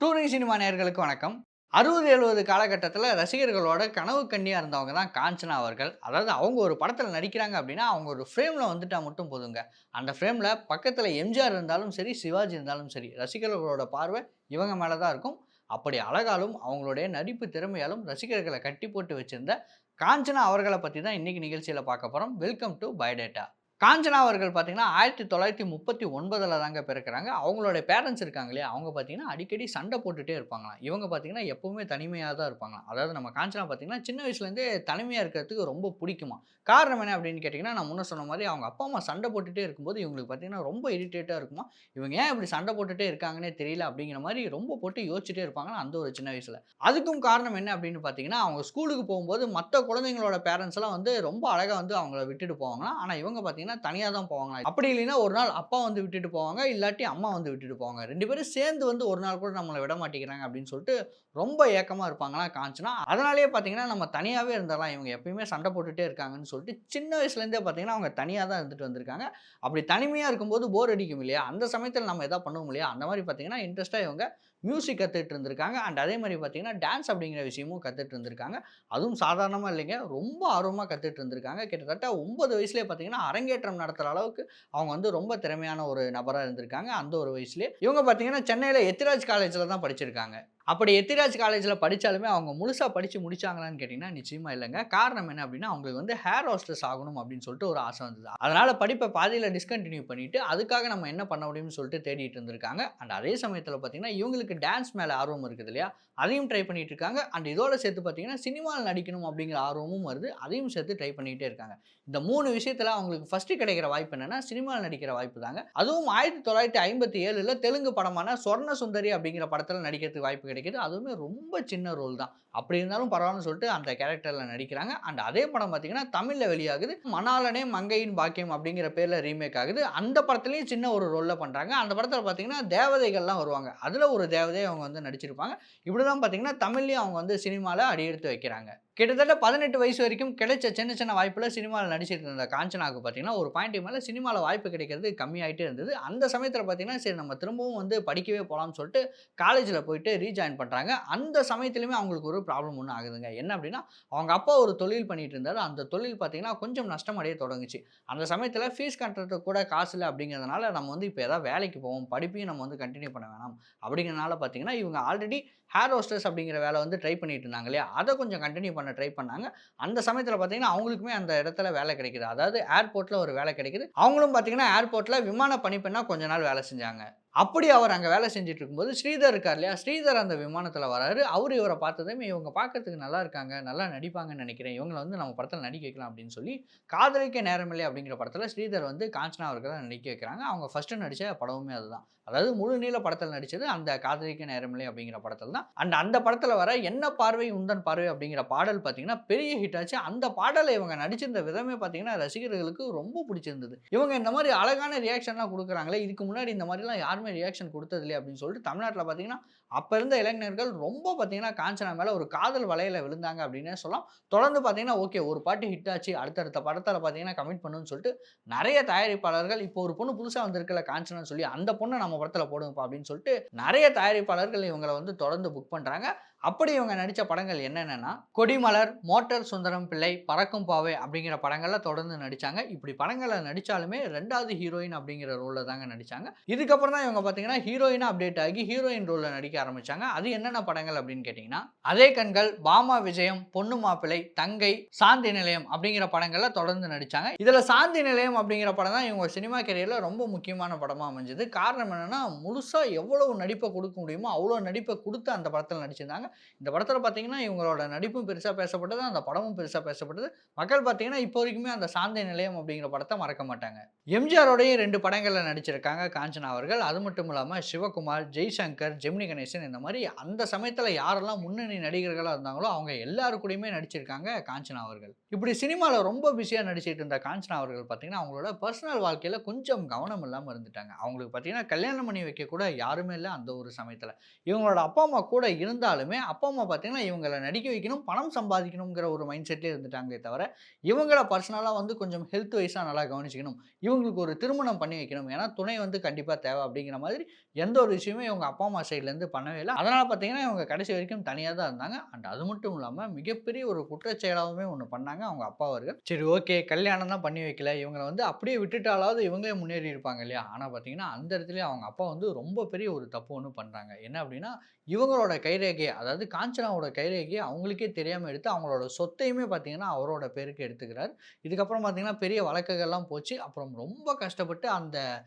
Touring cinema நேயர்களுக்கு வணக்கம். 60, 70 காலகட்டத்தில ரசிகர்களோட கனவு கன்னியா இருந்தவங்க தான் காஞ்சனா அவர்கள். அதாவது அவங்க ஒரு படத்தில நடிக்கிறாங்க அப்டின்னா, அவங்க ஒரு ஃப்ரேம்ல வந்துட்டா மட்டும் போதுங்க. அந்த ஃப்ரேம்ல பக்கத்தில எம்ஜிஆர் இருந்தாலும் சரி, சிவாஜி இருந்தாலும் சரி, ரசிகர்களோட பார்வை இவங்க மேல தான் இருக்கும். அப்படி அழகாலும், அவங்களுடைய நடிப்பு திறமையாலும் ரசிகர்கள கட்டி போட்டு வச்சிருந்த காஞ்சனா அவர்கள பத்தி தான் இன்னைக்கு நிகழ்ச்சியில பார்க்க போறோம். Welcome to biodata. காஞ்சனா அவர்கள் பார்த்தீங்கன்னா, 1939ல தாங்க பிறக்குறாங்க. அவங்களுடைய பேரன்ட்ஸ் இருக்காங்க இல்லையா, அவங்க பார்த்தீங்கன்னா, அடிக்கடி சண்டை போட்டுட்டே இருப்பாங்களாம். இவங்க பார்த்தீங்கன்னா, எப்பவுமே தனிமையா தான் இருப்பாங்களாம். அதாவது நம்ம காஞ்சனா பார்த்தீங்கன்னா, சின்ன வயசுலேருந்தே தனிமையா இருக்கிறதுக்கு ரொம்ப புடிக்குமாம். காரணம் என்ன அப்படின்னு கேட்டீங்கன்னா, நான் முன்ன சொன்ன மாரி அவங்க அப்பா, அம்மா சண்டை போட்டுட்டே இருக்கும்போது, இவங்களுக்கு பார்த்தீங்கன்னா, ரொம்ப இரிட்டேட்டா இருக்குமாம். இவங்க ஏன் இப்படி சண்டை போட்டுட்டே இருக்காங்கன்னே தெரியல அப்படிங்கிற மாரி ரொம்ப போட்டு யோசிச்சுட்டே இருப்பாங்களாம், அந்த ஒரு சின்ன வயசுல. அதுக்கும் காரணம் என்ன அப்படின்னு பார்த்தீங்கன்னா, அவங்க ஸ்கூலுக்கு போகும்போது மத்த குழந்தைங்களோட பேரன்ட்ஸ்லாம் வந்து ரொம்ப அழகா வந்து அவங்கள விட்டுட்டு போவாங்களாம். ஆனா இவங்க பார்த்தீங்கன்னா, தனியா தான் போவாங்களாம். அப்படி இல்லைன்னா ஒரு நாள் அப்பா வந்து விட்டுட்டு போவாங்க. இல்லாட்டி அம்மா வந்து விட்டுட்டு போவாங்க. 2 பேரும் சேர்ந்து வந்து ஒரு நாள் கூட நம்மள விட மாட்டேங்கிறாங்க அப்படின்னு சொல்லிட்டு ரொம்ப ஏக்கமா இருப்பாங்களாம் காஞ்சனா. அதனாலேயே பார்த்தீங்கன்னா, நம்ம தனியாவே இருந்துரலாம். இவங்க எப்பயுமே சண்டை போட்டுட்டே இருக்காங்கன்னு சொல்லிட்டு சின்ன வயசுலேருந்தே பார்த்தீங்கன்னா, அவங்க தனியா தான் இருந்துட்டு வந்திருக்காங்க. அப்படி தனிமையா இருக்கும்போது போர் அடிக்கும் இல்லையா? அந்த சமயத்தில நம்ம எதா பண்ணுவோம் இல்லையா? அந்த மாரி பார்த்தீங்கன்னா, இன்ட்ரெஸ்ட்டா இவங்க மியூசிக் கத்துட்டு இருந்திருக்காங்க. அண்ட் அதே மாரி பார்த்தீங்கன்னா, டான்ஸ் அப்படிங்கிற விஷயமும் கத்துட்டு இருந்திருக்காங்க. அதுவும் சாதாரணமா இல்லைங்க. ரொம்ப ஆர்வமா கத்துட்டு இருந்திருக்காங்க. கிட்டத்தட்ட 9 வயசுலயே பார்த்தீங்கன்னா, அரங்கேற்றம் நடத்துற அளவுக்கு அவங்க வந்து ரொம்ப திறமையான ஒரு நபரா இருந்திருக்காங்க. அந்த ஒரு வயசுலயே. இவங்க பார்த்தீங்கன்னா, சென்னையில எத்திராஜ் காலேஜ்ல தான் படிச்சிருக்காங்க. அப்படி எத்திராஜ் காலேஜ்ல படிச்சாலுமே அவங்க முழுசா படிச்சு முடிச்சாங்களான்னு கேட்டீங்கன்னா, நிச்சயமா இல்லங்க. காரணம் என்ன அப்படின்னா, அவங்களுக்கு வந்து ஹேர் ஹோஸ்டஸ் ஆகணும் அப்படின்னு சொல்லிட்டு ஒரு ஆசை வந்தது. அதனால படிப்ப பாதியில டிஸ்கன்டின்யூ பண்ணிட்டு, அதுக்காக நம்ம என்ன பண்ண முடியும்னு சொல்லிட்டு தேடிட்டு இருந்திருக்காங்க. அண்ட் அதே சமயத்தில பார்த்தீங்கன்னா, இவங்களுக்கு டான்ஸ் மேல ஆர்வம் இருக்குது இல்லையா? அதையும் ட்ரை பண்ணிட்டு இருக்காங்க. அண்ட் இதோட சேர்த்து பார்த்தீங்கன்னா, சினிமால நடிக்கணும் அப்படிங்கிற ஆர்வமும் வருது. அதையும் சேர்த்து ட்ரை பண்ணிட்டே இருக்காங்க. இந்த 3 விஷயத்துல அவங்களுக்கு ஃபர்ஸ்ட் கிடைக்கிற வாய்ப்பு என்னன்னா, சினிமால நடிக்கிற வாய்ப்பு தாங்க. அதுவும் 1957ல தெலுங்கு படமான சொர்ண சுந்தரி அப்படிங்கிற படத்துல நடிக்கிறதுக்கு வாய்ப்பு கிடைக்குது. அதுவுமே ரொம்ப சின்ன ரோல் தான். அப்படி இருந்தாலும் பரவாயில்லன்னு சொல்லிட்டு அந்த கேரக்டர்ல நடிக்கிறாங்க. அண்ட் அதே படம் பார்த்தீங்கன்னா, தமிழ்ல வெளியாகுது. "மணாளனே மங்கையின் பாக்கியம்" அப்படிங்கிற பேர்ல ரீமேக் ஆகுது. அந்த படத்திலேயும் சின்ன ஒரு ரோல்ல பண்றாங்க. அந்த படத்துல பார்த்தீங்கன்னா, தேவதைகள்லாம் வருவாங்க. அதுல ஒரு தேவதையா அவங்க வந்து நடிச்சிருப்பாங்க. இப்படிதான் பார்த்தீங்கன்னா, தமிழ்லயும் அவங்க வந்து சினிமால அடியெடுத்து வைக்கிறாங்க. கிட்டத்தட்ட 18 வயசு வரைக்கும் கிடைச்ச சின்ன சின்ன வாய்ப்புல சினிமால நடிச்சிட்டு இருந்த காஞ்சனாவுக்கு பார்த்தீங்கன்னா, ஒரு பாயிண்ட்க்கு மேல சினிமால வாய்ப்பு கிடைக்கிறது கம்மியாயிட்டே இருந்தது. அந்த சமயத்தில பார்த்தீங்கன்னா, சரி நம்ம திரும்பவும் வந்து படிக்கவே போலாம்னு சொல்லிட்டு காலேஜ்ல போயிட்டு ரீஜாயின் பண்றாங்க. அந்த சமயத்திலுமே அவங்களுக்கு ஒரு ப்ராப்ளம் ஒண்ணு ஆகுதுங்க. என்ன அப்டின்னா, அவங்க அப்பா ஒரு தொழில் பண்ணிட்டு இருந்தாரு. அந்த தொழில் பார்த்தீங்கன்னா, கொஞ்சம் நஷ்டம் அடைய தொடங்குச்சு. அந்த சமயத்தில ஃபீஸ் கட்டுறதுக்கு கூட காசு இல்ல அப்டிங்கிறதுனால, நம்ம வந்து இப்ப ஏதாவது வேலைக்கு போவோம். படிப்பையும் நம்ம வந்து கன்டின்யூ பண்ண வேணாம். அப்டிங்கிறனால பார்த்தீங்கன்னா, இவங்க ஆல்ரெடி ஹேர் ஹோஸ்டஸ் அப்டிங்கிற வேல வந்து ட்ரை பண்ணிட்டு இருந்தாங்க இல்லையா? அத கொஞ்சம் கன்டின்யூ பண்ண ட்ரை பண்ணாங்க. அந்த சமயத்தில பார்த்தீங்கன்னா, அவங்களுக்குமே அந்த இடத்துல வேலை கிடைக்குது. அதாவது ஏர்போர்ட்ல ஒரு வேலை கிடைக்குது. அவங்களும் பார்த்தீங்கன்னா, ஏர்போர்ட்ல விமான பணிப்பெண்ணா கொஞ்ச நாள் வேலை செஞ்சாங்க. அப்படி அவர் அங்க வேலை செஞ்சுட்டு இருக்கும்போது, ஸ்ரீதர் இருக்கார் இல்லையா? ஸ்ரீதர் அந்த விமானத்தில வராரு. அவரு இவர பார்த்ததுமே, இவங்க பார்க்கறதுக்கு நல்லா இருக்காங்க, நல்லா நடிப்பாங்கன்னு நெனைக்கிறேன். இவங்கள வந்து நம்ம படத்தில நடிக்க வைக்கலாம் அப்படின்னு சொல்லி, காதலிக்க நேரமில்லை அப்படிங்கிற படத்தில ஸ்ரீதர் வந்து காஞ்சனா அவர்கள நடிக்க வைக்கிறாங்க. அவங்க ஃபர்ஸ்ட்டு நடிச்ச படமுமே அதுதான். அதாவது முழு நீள படத்தில நடிச்சது அந்த காதலிக்க நேரமில்லை அப்படிங்கிற படத்தில தான். அண்ட் அந்த படத்தில வர "என்ன பார்வை உந்தன் பார்வை" அப்படிங்கிற பாடல் பார்த்தீங்கன்னா, பெரிய ஹிட் ஆச்சு. அந்த பாடல இவங்க நடிச்சிருந்த விதமே பார்த்தீங்கன்னா, ரசிகர்களுக்கு ரொம்ப புடிச்சிருந்தது. இவங்க இந்த மாரி அழகான ரியாக்ஷன்லாம் குடுக்குறாங்களே, இதுக்கு முன்னாடி இந்த மாரிலாம் யாருமே ரியாக்ஷன் குடுத்ததில்லையே அப்படின்னு சொல்லிட்டு தமிழ்நாட்ல பார்த்தீங்கன்னா, அப்ப இருந்த இளைஞர்கள் ரொம்ப பார்த்தீங்கன்னா, காஞ்சனா மேல ஒரு காதல் வலையில விழுந்தாங்க அப்படின்னே சொல்லலாம். தொடர்ந்து பார்த்தீங்கன்னா, ஓகே ஒரு பாட்டு ஹிட் ஆச்சு. அடுத்தடுத்த படத்தில பார்த்தீங்கன்னா, கமிட் பண்ணுன்னு சொல்லிட்டு நெறைய தயாரிப்பாளர்கள் இப்போ ஒரு பொண்ணு புதுசா வந்திருக்குல்ல காஞ்சனான்னு சொல்லி, அந்த பொண்ண நம்ம படத்தில போடுங்கப்பா அப்படின்னு சொல்லிட்டு, நெறைய தயாரிப்பாளர்கள் இவங்கள வந்து தொடர்ந்து புக் பண்றாங்க. அப்படி இவங்க நடிச்ச படங்கள் என்னென்னன்னா, கொடிமலர், மோட்டார் சுந்தரம் பிள்ளை, பறக்கும் பாவை அப்படிங்கிற படங்கள்ல தொடர்ந்து நடிச்சாங்க. இப்படி படங்கள்ல நடிச்சாலுமே 2வது ஹீரோயின் அப்படிங்கிற ரோல்ல தாங்க நடிச்சாங்க. இதுக்கப்புறம் தான் இவங்க பார்த்தீங்கன்னா, ஹீரோயினா அப்டேட் ஆகி ஹீரோயின் ரோல்ல நடிக்க ஆரம்பிச்சாங்க. அது என்னென்ன படங்கள் அப்படின்னு கேட்டீங்கன்னா, அதே கண்கள், பாமா விஜயம், பொண்ணு மாப்பிள்ளை, தங்கை, சாந்தி நிலையம் அப்படிங்கிற படங்கள்ல தொடர்ந்து நடிச்சாங்க. இதுல சாந்தி நிலையம் அப்படிங்கிற படம் தான் இவங்க சினிமா கேரியர்ல ரொம்ப முக்கியமான படமா அமைஞ்சது. காரணம் என்னன்னா, முழுசா எவ்வளவு நடிப்ப குடுக்க முடியுமோ, அவ்வளோ நடிப்ப குடுத்து அந்த படத்துல நடிச்சிருந்தாங்க. இந்த படத்துல பார்த்தீங்கன்னா, இவங்களோட நடிப்பும் பெருசா பேசப்பட்டது. அந்த படமும் பெருசா பேசப்பட்டது. மக்கள் பார்த்தீங்கன்னா, இப்போ வரைக்குமே அந்த சாந்தி நிலையம் அப்படிங்கிற படத்த மறக்க மாட்டாங்க. எம்ஜிஆரோடயும் 2 படங்கள்ல நடிச்சிருக்காங்க காஞ்சனா அவர்கள். அது மட்டும் இல்லாம சிவகுமார், ஜெய்சங்கர், ஜெமினி கணேசன் இந்த மாரி அந்த சமயத்துல யாரெல்லாம் முன்னணி நடிகர்களா இருந்தாங்களோ, அவங்க எல்லாரு கூடயுமே நடிச்சிருக்காங்க காஞ்சனா அவர்கள். இப்படி சினிமால ரொம்ப பிஸியா நடிச்சிட்டு இருந்த காஞ்சனா அவர்கள் பார்த்தீங்கன்னா, அவங்களோட பெர்சனல் வாழ்க்கையில கொஞ்சம் கவனம் இல்லாம இருந்துட்டாங்க. அவங்களுக்கு பார்த்தீங்கன்னா, கல்யாணம் பண்ணி வைக்க கூட யாருமே இல்ல அந்த ஒரு சமயத்துல. இவங்களோட அப்பா, அம்மா கூட இருந்தாலுமே, அப்பா அம்மா பார்த்தீங்கன்னா இவங்கள நடிக்க வைக்கணும், பணம் சம்பாதிக்கணுங்கிற ஒரு மைண்ட் செட்லேயே இருந்துட்டாங்களே தவிர, இவங்கள பர்சனலா வந்து கொஞ்சம் ஹெல்த் வைஸா நல்லா கவனிச்சுக்கணும். இவங்களுக்கு ஒரு திருமணம் பண்ணி வைக்கணும். ஏன்னா துணை வந்து கண்டிப்பா தேவை அப்படிங்கிற மாதிரி எந்த ஒரு விஷயமும் இவங்க அப்பா அம்மா சைட்லேருந்து பண்ணவே இல்ல. அதனால பார்த்தீங்கன்னா இவங்க கடைசி வரைக்கும் தனியா தான் இருந்தாங்க. அண்ட் அது மட்டும் இல்லாம மிகப்பெரிய ஒரு குற்றச்செயலாவுமே ஒண்ணு பண்ணாங்க அவங்க அப்பா அவர்கள். சரி ஓகே கல்யாணம் தான் பண்ணி வைக்கல. இவங்கள வந்து அப்படியே விட்டுட்டாலாவது இவங்களே முன்னேறி இருப்பாங்க இல்லையா? ஆனா பார்த்தீங்கன்னா, அந்த இடத்துலயே அவங்க அப்பா வந்து ரொம்ப பெரிய ஒரு தப்பு ஒண்ணு பண்றாங்க. என்ன அப்படின்னா, இவங்களோட கைரேகைய அதாவது காஞ்சனாவோட கைரேகைய அவங்களுக்கே தெரியாம எடுத்து அவங்களோட சொத்தையுமே பார்த்தீங்கன்னா, அவரோட பேருக்கு எடுத்துக்கிறார். இதுக்கப்புறம் பார்த்தீங்கன்னா, பெரிய வழக்குகள்லாம் போச்சு. அப்புறம் ரொம்ப கஷ்டப்பட்டு அந்த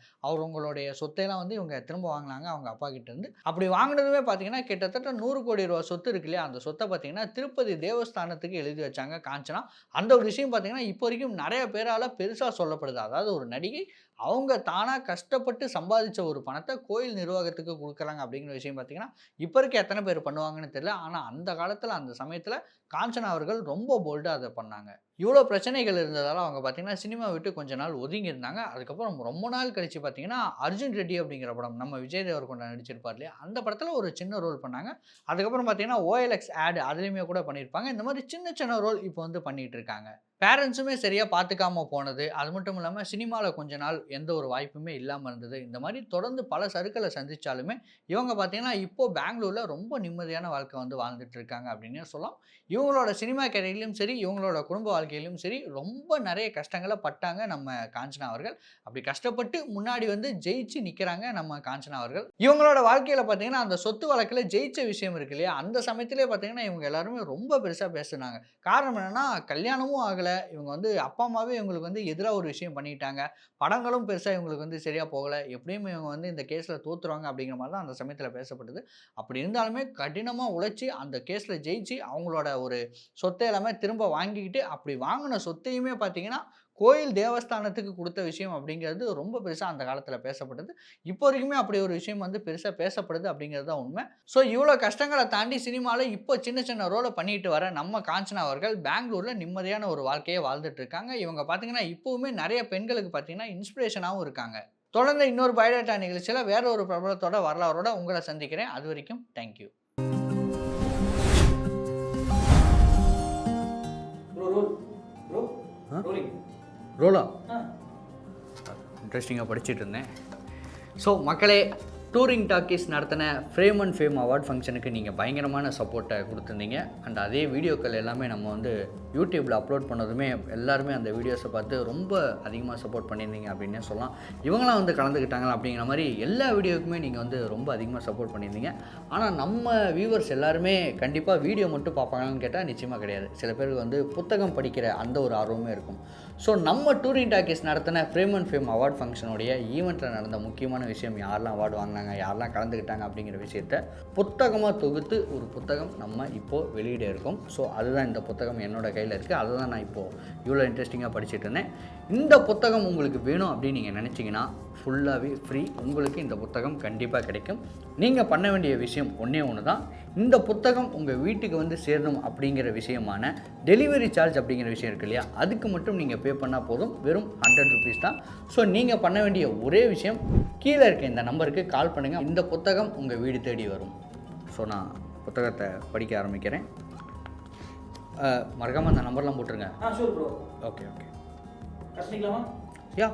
அவங்களுடைய சொத்தையெல்லாம் வந்து இவங்க திரும்ப வாங்குனாங்க அவங்க அப்பா கிட்ட இருந்து. அப்படி வாங்குனதுமே பார்த்தீங்கன்னா, கிட்டத்தட்ட ரூ. 100,00,00,000 சொத்து இருக்கு இல்லையா? அந்த சொத்த பார்த்தீங்கன்னா, திருப்பதி தேவஸ்தானத்துக்கு எழுதி வச்சாங்க காஞ்சனா. அந்த ஒரு விஷயம் பார்த்தீங்கன்னா, இப்போ வரைக்கும் நெறைய பேரால பெருசா சொல்லப்படுது. அதாவது ஒரு நடிகை அவங்க தானா கஷ்டப்பட்டு சம்பாதிச்ச ஒரு பணத்த கோயில் நிர்வாகத்துக்கு குடுக்குறாங்க அப்படிங்கிற விஷயம் பார்த்தீங்கன்னா, இப்ப இருக்க எத்தன பேர் பண்ணுவாங்கன்னு தெரியல. ஆனா அந்த காலத்துல, அந்த சமயத்துல காஞ்சனா அவர்கள் ரொம்ப போல்டா அத பண்ணாங்க. இவ்ளோ பிரச்சனைகள் இருந்ததால அவங்க பார்த்தீங்கன்னா, சினிமா விட்டு கொஞ்ச நாள் ஒதுங்கி இருந்தாங்க. அதுக்கப்புறம் ரொம்ப நாள் கழிச்சு பார்த்தீங்கன்னா, அர்ஜுன் ரெட்டி அப்படிங்கிற படம் நம்ம விஜய் தேவரகொண்டா நடிச்சிருப்பார் இல்லையா? அந்த படத்துல ஒரு சின்ன ரோல் பண்ணாங்க. அதுக்கப்புறம் பார்த்தீங்கன்னா, OLX ஆட் அதுலயுமே கூட பண்ணியிருப்பாங்க. இந்த மாரி சின்ன சின்ன ரோல் இப்போ வந்து பண்ணிட்டு இருக்காங்க. பேரண்ட்ஸுமே சரியா பார்த்துக்காம போனது. அது மட்டும் இல்லாம சினிமால கொஞ்ச நாள் எந்த ஒரு வாய்ப்புமே இல்லாம இருந்தது. இந்த மாரி தொடர்ந்து பல சறுக்கல சந்திச்சாலுமே, இவங்க பார்த்தீங்கன்னா, இப்போ பெங்களூர்ல ரொம்ப நிம்மதியான வாழ்க்கை வந்து வாழ்ந்துட்டு இருக்காங்க அப்படின்னே சொல்லலாம். இவங்களோட சினிமா கேரியர்லயும் சரி, இவங்களோட குடும்ப வாழ்க்கையிலும் சரி, ரொம்ப நெறைய கஷ்டங்கள பட்டாங்க நம்ம காஞ்சனா அவர்கள். அப்படி கஷ்டப்பட்டு முன்னாடி வந்து ஜெயிச்சு நிக்கிறாங்க நம்ம காஞ்சனா அவர்கள். இவங்களோட வாழ்க்கையில பார்த்தீங்கன்னா, அந்த சொத்து வழக்குல ஜெயிச்ச விஷயம் இருக்கு இல்லையா? அந்த சமயத்திலே பார்த்தீங்கன்னா, இவங்க எல்லாருமே ரொம்ப பெருசா பேசுனாங்க. காரணம் என்னன்னா, கல்யாணமும் ஆகல. இவங்க வந்து அப்பா, அம்மாவே இவங்களுக்கு வந்து எதிரா ஒரு விஷயம் பண்ணிட்டாங்க. படங்களும் பெருசா இவங்களுக்கு வந்து சரியா போகல. எப்படியும் இவங்க வந்து இந்த கேஸ்ல தோத்துருவாங்க அப்படிங்கிற மாரி தான் அந்த சமயத்தில பேசப்பட்டது. அப்படி இருந்தாலுமே கடினமா உழைச்சு அந்த கேஸ்ல ஜெயிச்சு அவங்களோட ஒரு சொத்த எல்லாமே திரும்ப வாங்கிக்கிட்டு, அப்படி வாங்குன சொத்தையுமே பார்த்தீங்கன்னா, கோயில் தேவஸ்தானத்துக்கு குடுத்த விஷயம் அப்படிங்கிறது ரொம்ப பெருசா அந்த காலத்தில பேசப்பட்டது. இப்போ வரைக்குமே அப்படி ஒரு விஷயம் வந்து பெருசா பேசப்படுது அப்படிங்கிறது தான் உண்மை. ஸோ இவ்வளோ கஷ்டங்கள தாண்டி சினிமால இப்போ சின்ன சின்ன ரோல பண்ணிட்டு வர நம்ம காஞ்சனா அவர்கள் பெங்களூர்ல நிம்மதியான ஒரு வாழ்க்கைய வாழ்ந்துட்டு இருக்காங்க. இவங்க பார்த்தீங்கன்னா, இப்பவுமே நெறைய பெண்களுக்கு பார்த்தீங்கன்னா, இன்ஸ்பிரேஷனாவும் இருக்காங்க. தொடர்ந்து இன்னொரு பயோடேட்டா நிகழ்ச்சியில வேற ஒரு பிரபலத்தோட வரலாறோட உங்கள சந்திக்கிறேன். அதுவரைக்கும் thank you. Bro roll bro rolling ரோலா? இன்ட்ரெஸ்டிங்கா படிச்சுட்டு இருந்தேன். ஸோ மக்களே, டூரிங் டாக்கீஸ் நடத்தின ஃப்ரேம் அண்ட் ஃபேம் அவார்ட் ஃபங்க்ஷனுக்கு நீங்கள் பயங்கரமான சப்போர்ட்டை கொடுத்துருந்தீங்க. அண்ட் அதே வீடியோக்கள் எல்லாமே நம்ம வந்து யூடியூப்பில் அப்லோட் பண்ணதுமே எல்லாருமே அந்த வீடியோஸை பார்த்து ரொம்ப அதிகமாக சப்போர்ட் பண்ணியிருந்தீங்க அப்படின்னே சொல்லலாம். இவங்களாம் வந்து கலந்துக்கிட்டாங்களா அப்படிங்கிற மாதிரி எல்லா வீடியோக்குமே நீங்கள் வந்து ரொம்ப அதிகமாக சப்போர்ட் பண்ணியிருந்தீங்க. ஆனால் நம்ம வியூவர்ஸ் எல்லாருமே கண்டிப்பாக வீடியோ மட்டும் பார்ப்பாங்களான்னு கேட்டால் நிச்சயமாக கிடையாது. சில பேருக்கு வந்து புத்தகம் படிக்கிற அந்த ஒரு ஆர்வமே இருக்கும். ஸோ நம்ம டூரிங் டாக்கீஸ் நடத்தின ஃப்ரேம் அண்ட் ஃபேம் அவார்ட் ஃபங்க்ஷனுடைய ஈவெண்ட்டில் நடந்த முக்கியமான விஷயம் யாரெல்லாம் அவார்டு வாங்கினாங்க, யாரெல்லாம் கலந்துக்கிட்டாங்க அப்படிங்கிற விஷயத்த புத்தகமாக தொகுத்து ஒரு புத்தகம் நம்ம இப்போது வெளியிட இருக்கோம். ஸோ அதுதான் இந்த புத்தகம் என்னோட கையில் இருக்குது. அதை தான் நான் இப்போது இவ்வளோ இன்ட்ரெஸ்டிங்காக படிச்சுட்டு இருந்தேன். இந்த புத்தகம் உங்களுக்கு வேணும் அப்படின்னு நீங்கள் நினச்சிங்கன்னா ஃபுல்லாகவே ஃப்ரீ. உங்களுக்கு இந்த புத்தகம் கண்டிப்பாக கிடைக்கும். நீங்கள் பண்ண வேண்டிய விஷயம் ஒன்றே ஒன்று தான். இந்த புத்தகம் உங்கள் வீட்டுக்கு வந்து சேரணும் அப்படிங்கிற விஷயமான டெலிவரி சார்ஜ் அப்படிங்கிற விஷயம் இருக்கு இல்லையா, அதுக்கு மட்டும் நீங்கள் பே பண்ணால் போதும். வெறும் 100 rupees தான். ஸோ நீங்கள் பண்ண வேண்டிய ஒரே விஷயம், கீழே இருக்க இந்த நம்பருக்கு கால் பண்ணுங்கள். இந்த புத்தகம் உங்கள் வீடு தேடி வரும். ஸோ நான் புத்தகத்தை படிக்க ஆரம்பிக்கிறேன். மறக்காமல் அந்த நம்பர்லாம் போட்டுருங்க. Sure bro. ஓகே கட்டிக்கலாமா? யா.